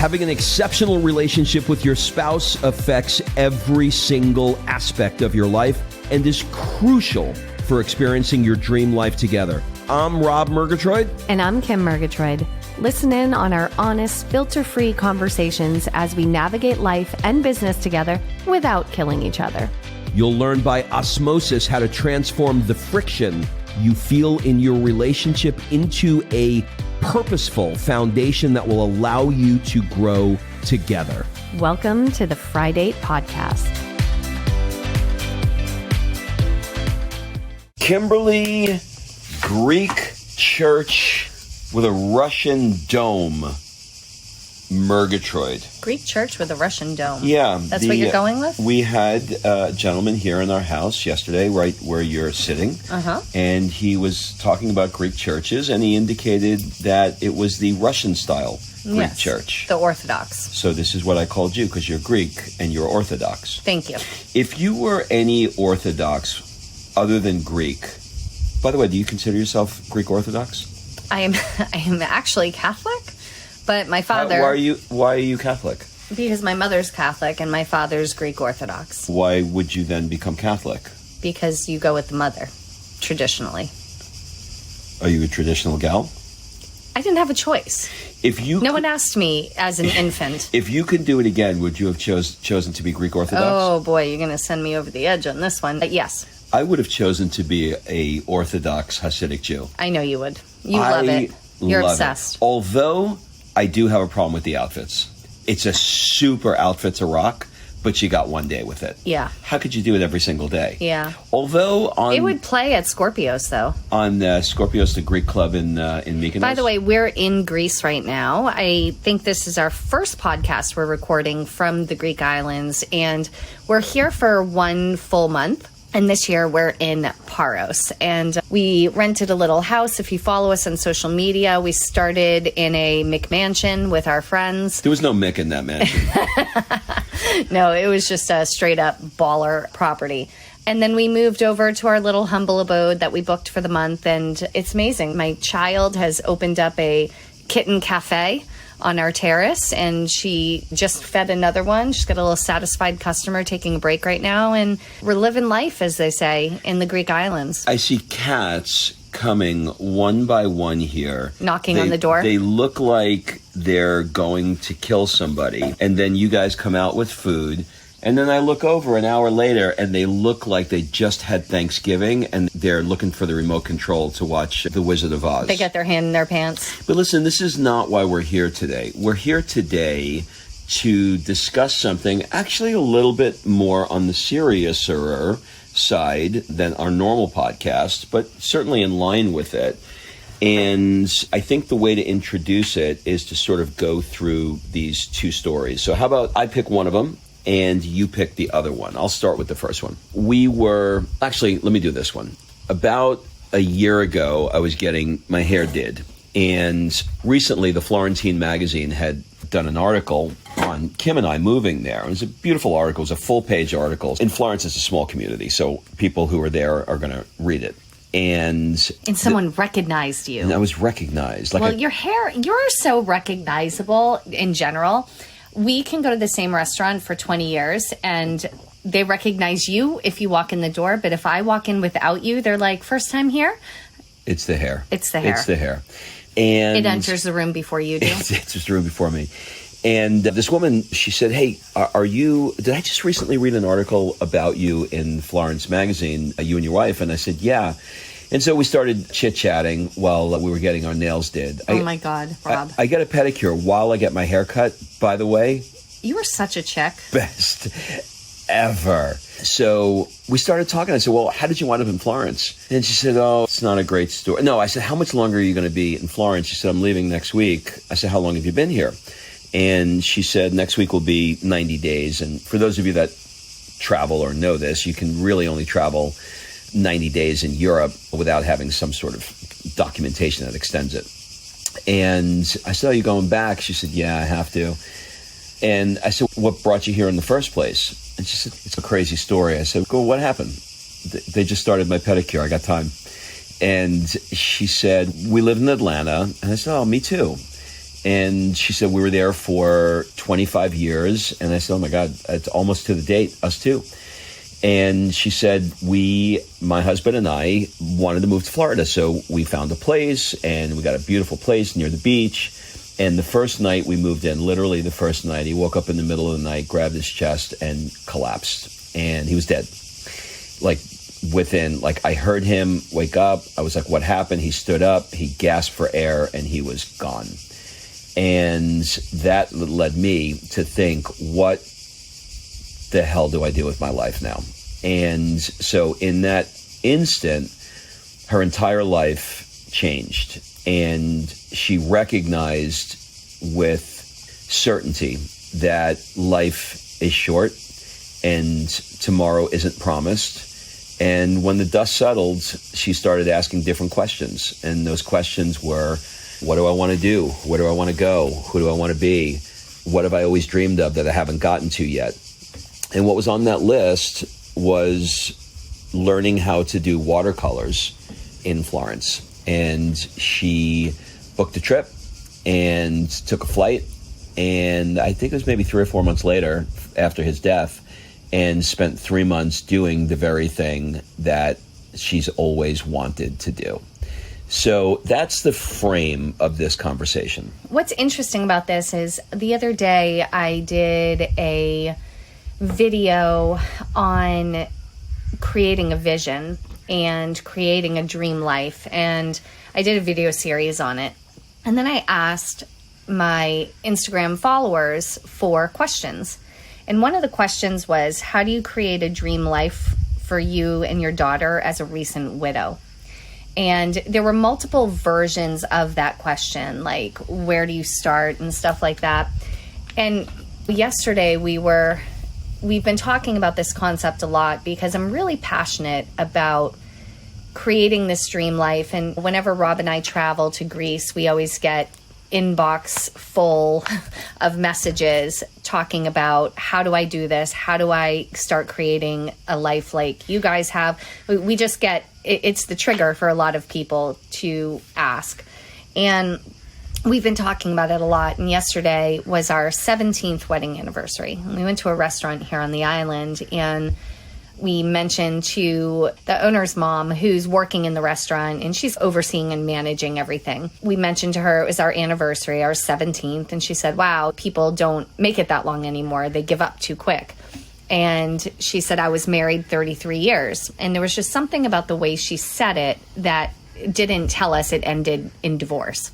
Having an exceptional relationship with your spouse affects every single aspect of your life and is crucial for experiencing your dream life together. I'm Rob Murgatroyd. And I'm Kim Murgatroyd. Listen in on our honest, filter-free conversations as we navigate life and business together without killing each other. You'll learn by osmosis how to transform the friction you feel in your relationship into a purposeful foundation that will allow you to grow together. Welcome to the Friday Podcast. Kimberly, Greek church with a Russian dome. Murgatroyd. Greek church with a Russian dome. Yeah. That's what you're going with? We had a gentleman here in our house yesterday, right where you're sitting. And he was talking about Greek churches, and he indicated that it was the Russian style Greek church. The Orthodox. So this is what I called you, because you're Greek and you're Orthodox. Thank you. If you were any Orthodox other than Greek, by the way, do you consider yourself Greek Orthodox? I am actually Catholic. But my father... Why are you Catholic? Because my mother's Catholic and my father's Greek Orthodox. Why would you then become Catholic? Because you go with the mother, traditionally. Are you a traditional gal? I didn't have a choice. No one asked me as an infant. If you could do it again, would you have chosen to be Greek Orthodox? Oh boy, you're going to send me over the edge on this one. But yes. I would have chosen to be a Orthodox Hasidic Jew. I know you would. You love it. You're obsessed. Although I do have a problem with the outfits. It's a super outfit to rock, but you got one day with it. Yeah. How could you do it every single day? Yeah. Although it would play at Scorpios, though. On Scorpios, the Greek club in Mykonos. By the way, we're in Greece right now. I think this is our first podcast we're recording from the Greek islands, and we're here for 1 full month. And this year we're in Paros, and we rented a little house. If you follow us on social media, we started in a McMansion with our friends. There was no Mick in that mansion. No, it was just a straight up baller property. And then we moved over to our little humble abode that we booked for the month, and it's amazing. My child has opened up a kitten cafe on our terrace, and she just fed another one. She's got a little satisfied customer taking a break right now, and we're living life, as they say, in the Greek islands. I see cats coming one by one here. Knocking on the door. They look like they're going to kill somebody, and then you guys come out with food. And then I look over an hour later, and they look like they just had Thanksgiving, and they're looking for the remote control to watch The Wizard of Oz. They get their hand in their pants. But listen, this is not why we're here today. We're here today to discuss something actually a little bit more on the seriouser side than our normal podcast, but certainly in line with it. And I think the way to introduce it is to sort of go through these two stories. So how about I pick one of them, and you pick the other one. I'll start with the first one. Let me do this one. About a year ago, I was getting my hair did. And recently, the Florence Magazine had done an article on Kim and I moving there. It was a beautiful article. It was a full-page article. In Florence, it's a small community, so people who are there are going to read it. And someone recognized you. And I was recognized. Your hair, you're so recognizable in general. We can go to the same restaurant for 20 years and they recognize you if you walk in the door. But if I walk in without you, they're like, first time here? It's the hair. It's the hair. It's the hair. And it enters the room before you do. It enters the room before me. And this woman, she said, hey, did I just recently read an article about you in Florence Magazine, you and your wife? And I said, yeah. And so we started chit-chatting while we were getting our nails did. Oh, my God, Rob. I get a pedicure while I get my hair cut, by the way. You are such a chick. Best ever. So we started talking. I said, well, how did you wind up in Florence? And she said, oh, it's not a great story. No, I said, how much longer are you going to be in Florence? She said, I'm leaving next week. I said, how long have you been here? And she said, next week will be 90 days. And for those of you that travel or know this, you can really only travel 90 days in Europe without having some sort of documentation that extends it. And I said, are you going back? She said, yeah, I have to. And I said, what brought you here in the first place? And she said, it's a crazy story. I said, well, what happened? They just started my pedicure. I got time. And she said, we live in Atlanta. And I said, oh, me too. And she said, we were there for 25 years. And I said, oh my God, it's almost to the date, us too. And she said, my husband and I wanted to move to Florida. So we found a place, and we got a beautiful place near the beach. And the first night we moved in, literally the first night, he woke up in the middle of the night, grabbed his chest and collapsed. And he was dead. I heard him wake up. I was like, what happened? He stood up, he gasped for air, and he was gone. And that led me to think, what the hell do I do with my life now? And so in that instant, her entire life changed. And she recognized with certainty that life is short and tomorrow isn't promised. And when the dust settled, she started asking different questions. And those questions were, what do I want to do? Where do I want to go? Who do I want to be? What have I always dreamed of that I haven't gotten to yet? And what was on that list was learning how to do watercolors in Florence. And she booked a trip and took a flight. And I think it was maybe 3 or 4 months later, after his death, and spent 3 months doing the very thing that she's always wanted to do. So that's the frame of this conversation. What's interesting about this is the other day I did a video on creating a vision and creating a dream life. And I did a video series on it. And then I asked my Instagram followers for questions. And one of the questions was, how do you create a dream life for you and your daughter as a recent widow? And there were multiple versions of that question, like where do you start and stuff like that. And yesterday we've been talking about this concept a lot because I'm really passionate about creating this dream life. And whenever Rob and I travel to Greece, we always get inbox full of messages talking about, how do I do this? How do I start creating a life like you guys have? We just get, it's the trigger for a lot of people to ask. And we've been talking about it a lot. And yesterday was our 17th wedding anniversary. And we went to a restaurant here on the island, and we mentioned to the owner's mom, who's working in the restaurant, and she's overseeing and managing everything. We mentioned to her it was our anniversary, our 17th, and she said, wow, people don't make it that long anymore. They give up too quick. And she said, I was married 33 years. And there was just something about the way she said it that didn't tell us it ended in divorce.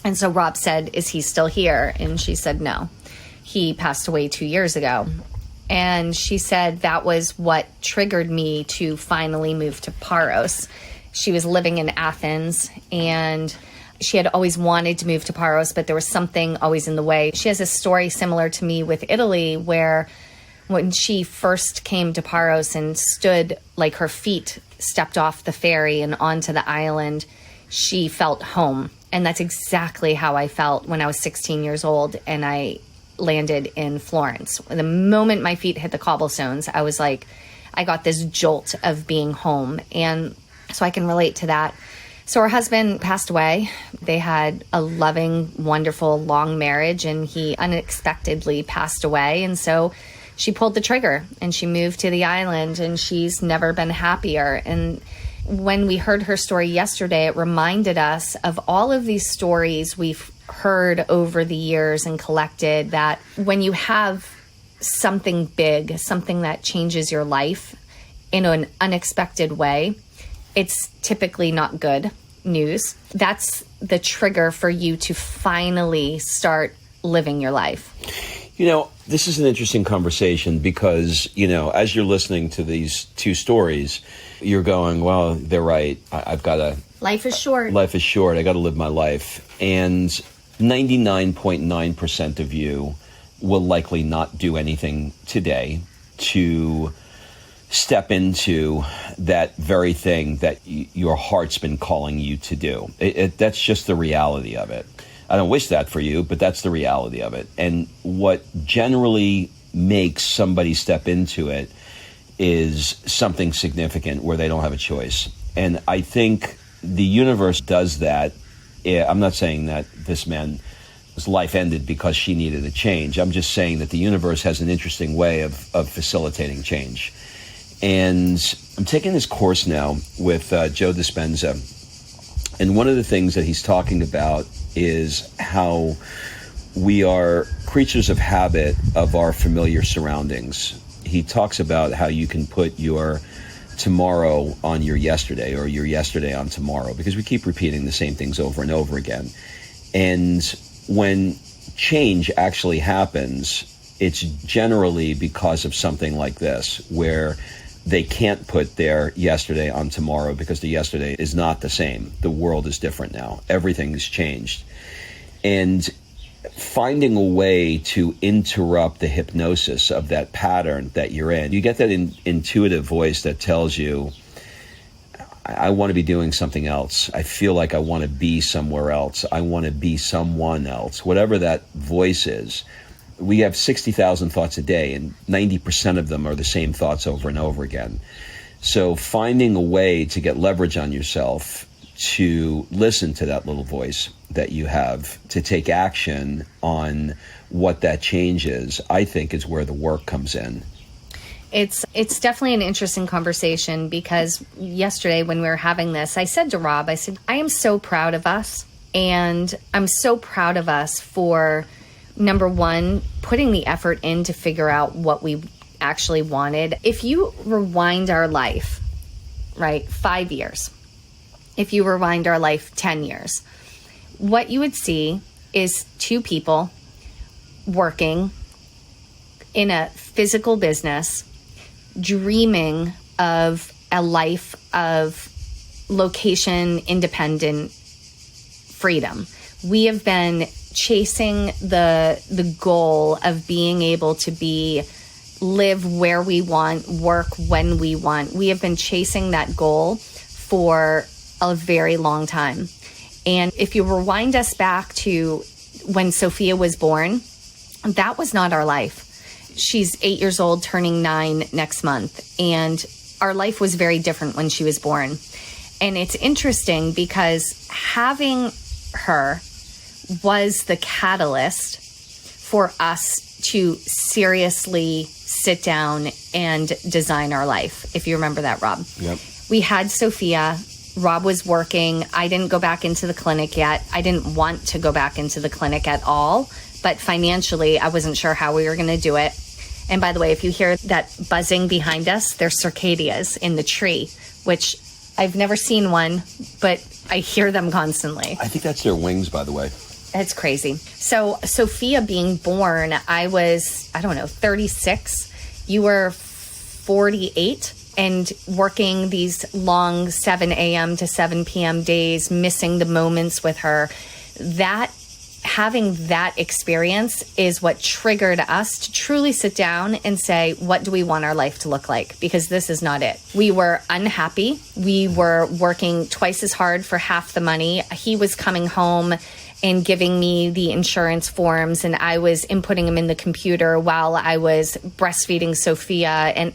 And so Rob said, is he still here? And she said, no, he passed away 2 years ago. And she said that was what triggered me to finally move to Paros. She was living in Athens, and she had always wanted to move to Paros, but there was something always in the way. She has a story similar to me with Italy, where when she first came to Paros and stood, like her feet stepped off the ferry and onto the island, she felt home. And that's exactly how I felt when I was 16 years old and I landed in Florence. The moment my feet hit the cobblestones, I was like, I got this jolt of being home. And so I can relate to that. So her husband passed away. They had a loving, wonderful, long marriage, and he unexpectedly passed away. And so she pulled the trigger and she moved to the island, and she's never been happier. And when we heard her story yesterday, it reminded us of all of these stories we've heard over the years and collected, that when you have something big, something that changes your life in an unexpected way, it's typically not good news. That's the trigger for you to finally start living your life. You know, this is an interesting conversation because, you know, as you're listening to these two stories, you're going, well, they're right. I've got to... Life is short. Life is short. I got to live my life. And 99.9% of you will likely not do anything today to step into that very thing that your heart's been calling you to do. That's just the reality of it. I don't wish that for you, but that's the reality of it. And what generally makes somebody step into it is something significant where they don't have a choice. And I think the universe does that. I'm not saying that this man life ended because she needed a change. I'm just saying that the universe has an interesting way of facilitating change. And I'm taking this course now with Joe Dispenza. And one of the things that he's talking about is how we are creatures of habit of our familiar surroundings. He talks about how you can put your tomorrow on your yesterday, or your yesterday on tomorrow, because we keep repeating the same things over and over again. And when change actually happens, it's generally because of something like this, where they can't put their yesterday on tomorrow because the yesterday is not the same. The world is different now. Everything has changed. And finding a way to interrupt the hypnosis of that pattern that you're in. You get that intuitive voice that tells you, I want to be doing something else. I feel like I want to be somewhere else. I want to be someone else. Whatever that voice is. We have 60,000 thoughts a day, and 90% of them are the same thoughts over and over again. So finding a way to get leverage on yourself to listen to that little voice that you have, to take action on what that change is, I think is where the work comes in. It's definitely an interesting conversation, because yesterday when we were having this, I said to Rob, I said, I am so proud of us. And I'm so proud of us for, number one, putting the effort in to figure out what we actually wanted. If you rewind our life, right, 5 years, if you rewind our life 10 years, what you would see is two people working in a physical business, dreaming of a life of location independent freedom. We have been chasing the goal of being able to live where we want, work when we want. We have been chasing that goal for a very long time. And if you rewind us back to when Sophia was born, that was not our life. She's 8 years old, turning 9 next month. And our life was very different when she was born. And it's interesting because having her was the catalyst for us to seriously sit down and design our life. If you remember that, Rob. Yep. We had Sophia. Rob was working. I didn't go back into the clinic yet. I didn't want to go back into the clinic at all. But financially, I wasn't sure how we were going to do it. And by the way, if you hear that buzzing behind us, they're circadias in the tree, which I've never seen one, but I hear them constantly. I think that's their wings, by the way. It's crazy. So Sophia being born, I was, 36. You were 48 and working these long 7 a.m. to 7 p.m. days, missing the moments with her. Having that experience is what triggered us to truly sit down and say, what do we want our life to look like? Because this is not it. We were unhappy. We were working twice as hard for half the money. He was coming home and giving me the insurance forms, and I was inputting them in the computer while I was breastfeeding Sophia. And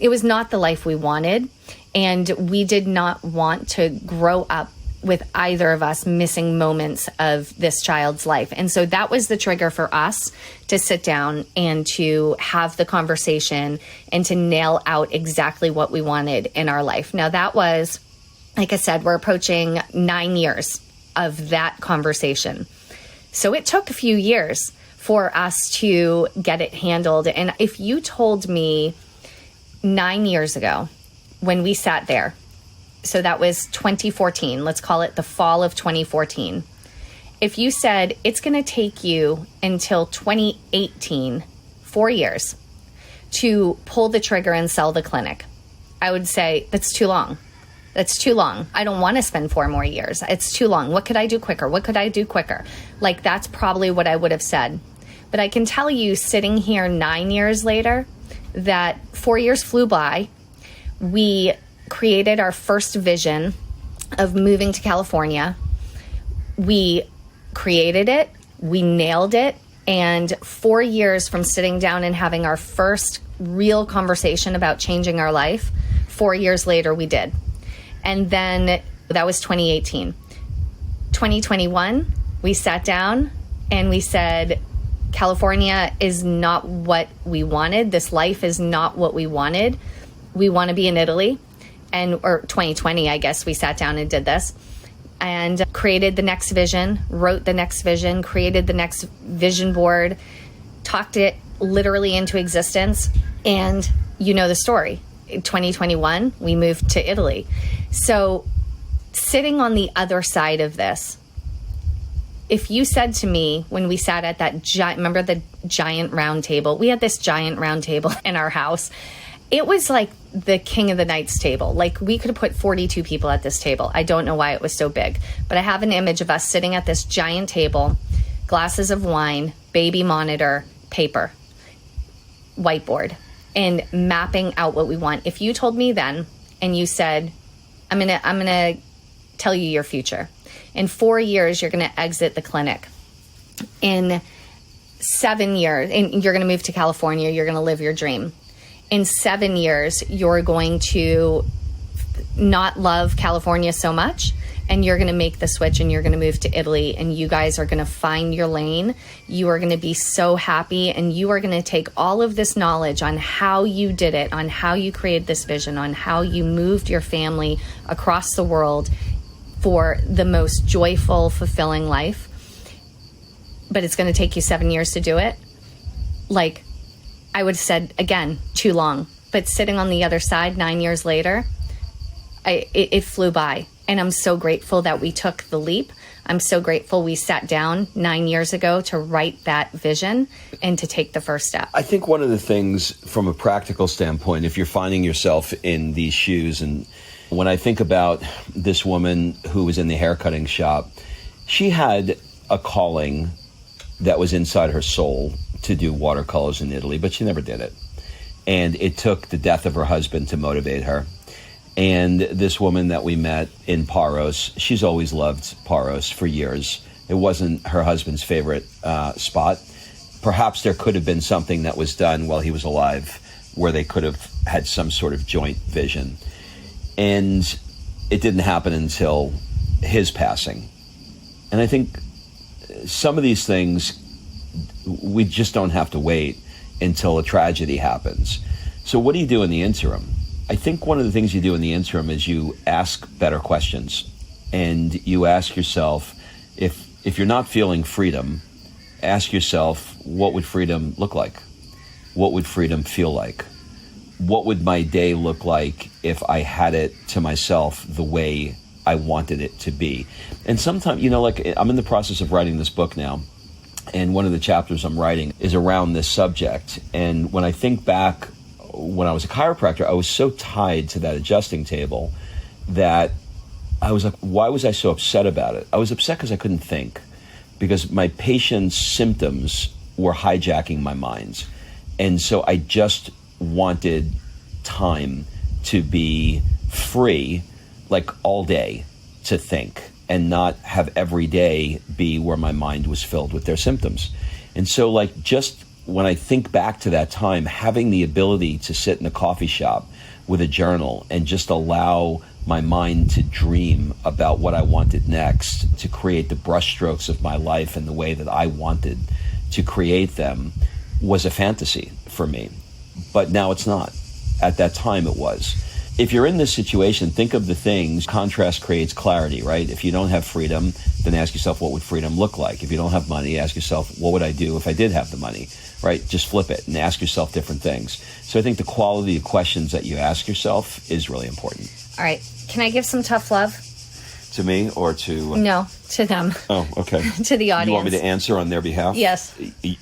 it was not the life we wanted. And we did not want to grow up with either of us missing moments of this child's life. And so that was the trigger for us to sit down and to have the conversation and to nail out exactly what we wanted in our life. Now that was, like I said, we're approaching 9 years of that conversation. So it took a few years for us to get it handled. And if you told me 9 years ago when we sat there, so that was 2014. Let's call it the fall of 2014. If you said it's going to take you until 2018, 4 years, to pull the trigger and sell the clinic, I would say that's too long. That's too long. I don't want to spend 4 more years. It's too long. What could I do quicker? What could I do quicker? That's probably what I would have said. But I can tell you, sitting here 9 years later, that 4 years flew by. We created our first vision of moving to California. We created it, we nailed it, and 4 years from sitting down and having our first real conversation about changing our life, 4 years later we did. And then that was 2018. 2021, we sat down and we said, California is not what we wanted. This life is not what we wanted. We want to be in Italy. Or 2020, I guess, we sat down and did this and created the next vision, wrote the next vision, created the next vision board, talked it literally into existence. And you know the story. In 2021, we moved to Italy. So sitting on the other side of this, if you said to me when we sat at that remember the giant round table? We had this giant round table in our house. It was like the King of the Night's table. Like, we could have put 42 people at this table. I don't know why it was so big, but I have an image of us sitting at this giant table, glasses of wine, baby monitor, paper, whiteboard, and mapping out what we want. If you told me then, and you said, I'm gonna tell you your future. In 4 years, you're gonna exit the clinic. In 7 years, and you're gonna move to California, you're gonna live your dream. In 7 years, you're going to not love California so much, and you're going to make the switch and you're going to move to Italy, and you guys are going to find your lane. You are going to be so happy, and you are going to take all of this knowledge on how you did it, on how you created this vision, on how you moved your family across the world for the most joyful, fulfilling life. But it's going to take you 7 years to do it. Like, I would have said, again, too long. But sitting on the other side 9 years later, it flew by. And I'm so grateful that we took the leap. I'm so grateful we sat down 9 years ago to write that vision and to take the first step. I think one of the things from a practical standpoint, if you're finding yourself in these shoes, and when I think about this woman who was in the haircutting shop, she had a calling that was inside her soul to do watercolors in Italy, but she never did it. And it took the death of her husband to motivate her. And this woman that we met in Paros, she's always loved Paros for years. It wasn't her husband's favorite spot. Perhaps there could have been something that was done while he was alive where they could have had some sort of joint vision. And it didn't happen until his passing. And I think some of these things, we just don't have to wait until a tragedy happens. So what do you do in the interim? I think one of the things you do in the interim is you ask better questions, and you ask yourself, if you're not feeling freedom, ask yourself, what would freedom look like? What would freedom feel like? What would my day look like if I had it to myself the way I wanted it to be? And sometimes, like, I'm in the process of writing this book now, and one of the chapters I'm writing is around this subject. And when I think back, when I was a chiropractor, I was so tied to that adjusting table that I was like, why was I so upset about it? I was upset because I couldn't think, because my patient's symptoms were hijacking my mind. And so I just wanted time to be free, like all day, to think, and not have every day be where my mind was filled with their symptoms. And so, like, just when I think back to that time, having the ability to sit in a coffee shop with a journal and just allow my mind to dream about what I wanted next, to create the brushstrokes of my life in the way that I wanted to create them, was a fantasy for me. But now it's not. At that time it was. If you're in this situation, think of the things. Contrast creates clarity, right? If you don't have freedom, then ask yourself, what would freedom look like? If you don't have money, ask yourself, what would I do if I did have the money, right? Just flip it and ask yourself different things. So I think the quality of questions that you ask yourself is really important. All right. Can I give some tough love? To me or to... No, to them. Oh, okay. To the audience. You want me to answer on their behalf? Yes.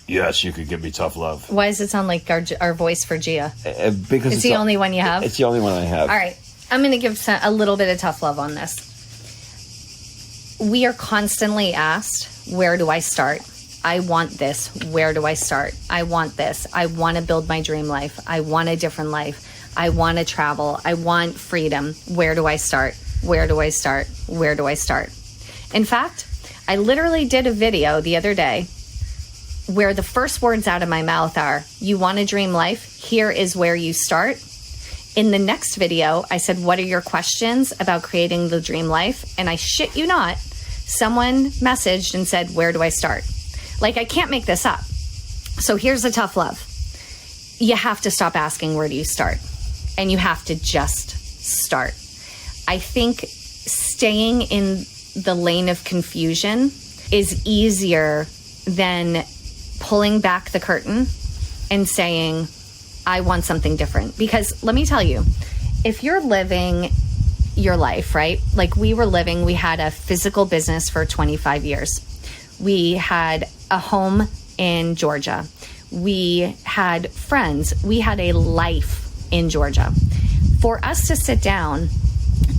Yes, you could give me tough love. Why does it sound like our voice for Gia? Because it's the only one you have? It's the only one I have. All right. I'm going to give a little bit of tough love on this. We are constantly asked, where do I start? I want this. Where do I start? I want this. I want to build my dream life. I want a different life. I want to travel. I want freedom. Where do I start? Where do I start? Where do I start? In fact, I literally did a video the other day where the first words out of my mouth are, you want a dream life? Here is where you start. In the next video, I said, what are your questions about creating the dream life? And I shit you not, someone messaged and said, where do I start? Like, I can't make this up. So here's the tough love. You have to stop asking, where do you start? And you have to just start. I think staying in the lane of confusion is easier than pulling back the curtain and saying, I want something different. Because let me tell you, if you're living your life, right? Like we had a physical business for 25 years. We had a home in Georgia. We had friends. We had a life in Georgia. For us to sit down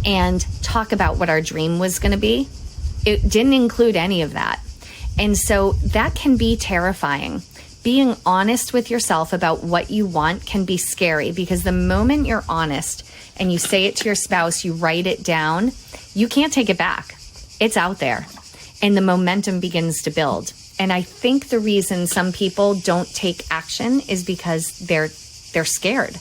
and talk about what our dream was going to be, it didn't include any of that. And so that can be terrifying. Being honest with yourself about what you want can be scary, because the moment you're honest and you say it to your spouse, you write it down, you can't take it back. It's out there and the momentum begins to build. And I think the reason some people don't take action is because they're scared.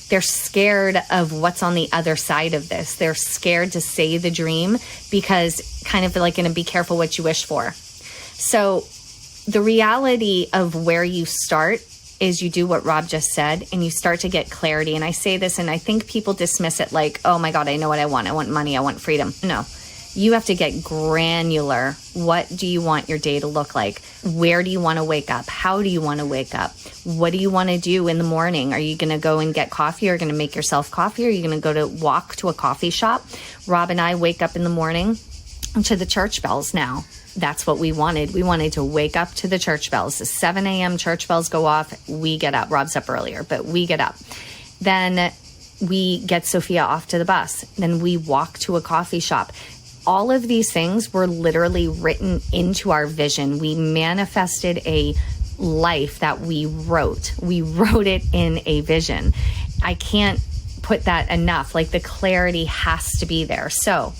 They're scared of what's on the other side of this. They're scared to say the dream because kind of like in a be careful what you wish for. So the reality of where you start is you do what Rob just said and you start to get clarity. And I say this and I think people dismiss it like, oh my God, I know what I want. I want money. I want freedom. No, you have to get granular. What do you want your day to look like? Where do you want to wake up? How do you want to wake up? What do you want to do in the morning? Are you going to go and get coffee? Are you going to make yourself coffee? Are you going to go to walk to a coffee shop? Rob and I wake up in the morning to the church bells now. That's what we wanted. We wanted to wake up to the church bells. The 7 a.m. church bells go off. We get up. Rob's up earlier, but we get up. Then we get Sophia off to the bus. Then we walk to a coffee shop. All of these things were literally written into our vision. We manifested a life that we wrote. We wrote it in a vision. I can't put that enough. Like the clarity has to be there. So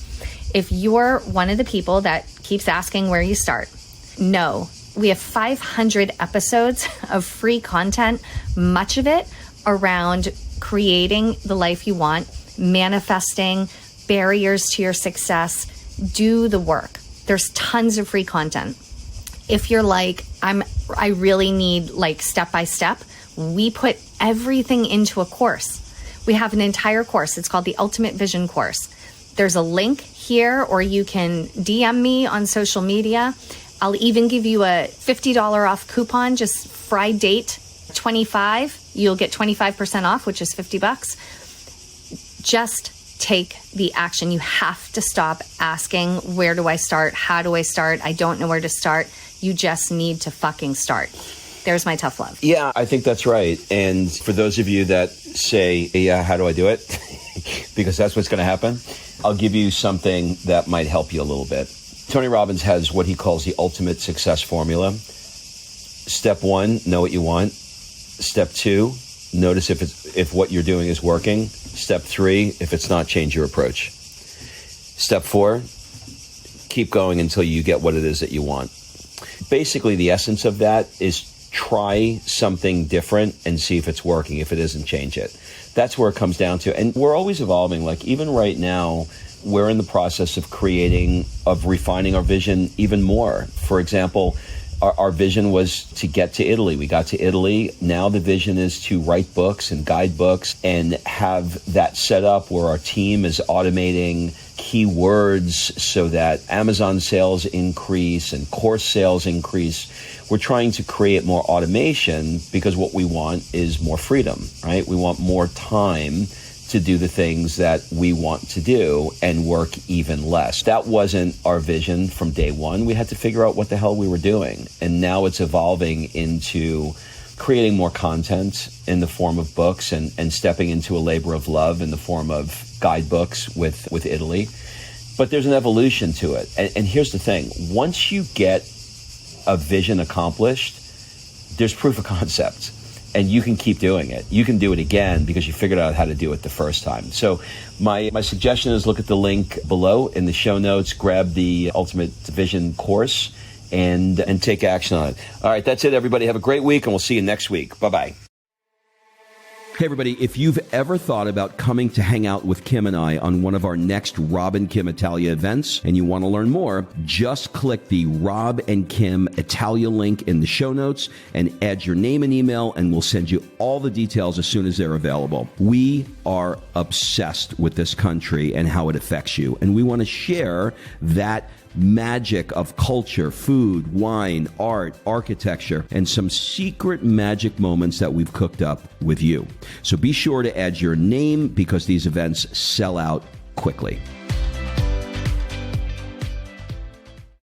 if you're one of the people that keeps asking where you start, no, we have 500 episodes of free content, much of it around creating the life you want, manifesting, barriers to your success. Do the work. There's tons of free content. If you're like, I really need like step by step, we put everything into a course. We have an entire course. It's called the Ultimate Vision Course. There's a link here, or you can DM me on social media. I'll even give you a $50 off coupon, just Friday 25. You'll get 25% off, which is $50. Just take the action. You have to stop asking, where do I start? How do I start? I don't know where to start. You just need to fucking start. There's my tough love. Yeah, I think that's right. And for those of you that say, yeah, how do I do it? Because that's what's going to happen. I'll give you something that might help you a little bit. Tony Robbins has what he calls the ultimate success formula. Step 1, know what you want. Step 2, notice if what you're doing is working. Step 3, if it's not, change your approach. Step 4, keep going until you get what it is that you want. Basically, the essence of that is try something different and see if it's working. If it isn't, change it. That's where it comes down to. And we're always evolving. Like even right now, we're in the process of refining our vision even more. For example, our vision was to get to Italy. We got to Italy. Now the vision is to write books and guide books and have that set up where our team is automating keywords so that Amazon sales increase and course sales increase. We're trying to create more automation because what we want is more freedom, right? We want more time to do the things that we want to do and work even less. That wasn't our vision from day one. We had to figure out what the hell we were doing. And now it's evolving into creating more content in the form of books and stepping into a labor of love in the form of guidebooks with Italy. But there's an evolution to it. And here's the thing. Once you get a vision accomplished, there's proof of concept. And you can keep doing it. You can do it again because you figured out how to do it the first time. So my suggestion is look at the link below in the show notes, grab the Ultimate Vision course, and take action on it. All right, that's it, everybody. Have a great week, and we'll see you next week. Bye-bye. Hey, everybody, if you've ever thought about coming to hang out with Kim and I on one of our next Rob and Kim Italia events and you want to learn more, just click the Rob and Kim Italia link in the show notes and add your name and email, and we'll send you all the details as soon as they're available. We are obsessed with this country and how it affects you, and we want to share that magic of culture, food, wine, art, architecture, and some secret magic moments that we've cooked up with you. So be sure to add your name because these events sell out quickly.